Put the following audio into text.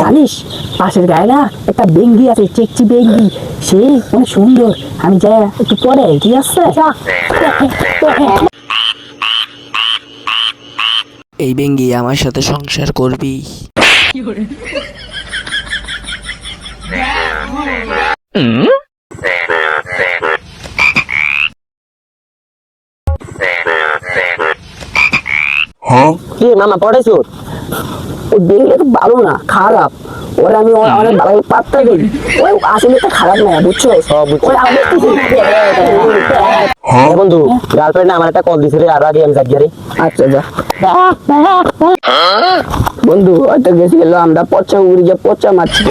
জানিস পাশের গায়ে না একটা বেঙ্গি আছে, চেকচি বেঙ্গি, সে অনেক সুন্দর। আমি যাই একটু পরে, ঠিক আছে? এই বেঙ্গি আমার সাথে সংসার করবি? কি মামা পড়েছো? ওই বেঙ্গি তো ভালো না, খারাপ। ওরা আমি অনেক ভালো পাত্তা দিই। ওই আসলে তো খারাপ না, বুঝছো? বন্ধু গার্লফ্রেন্ড আমার একটা কল দিছে রে, আর আগে আমি যাই রে। আচ্ছা যা বন্ধু, হয়তো গেছি আমরা পচা উড়ি, যে পচা মারছি।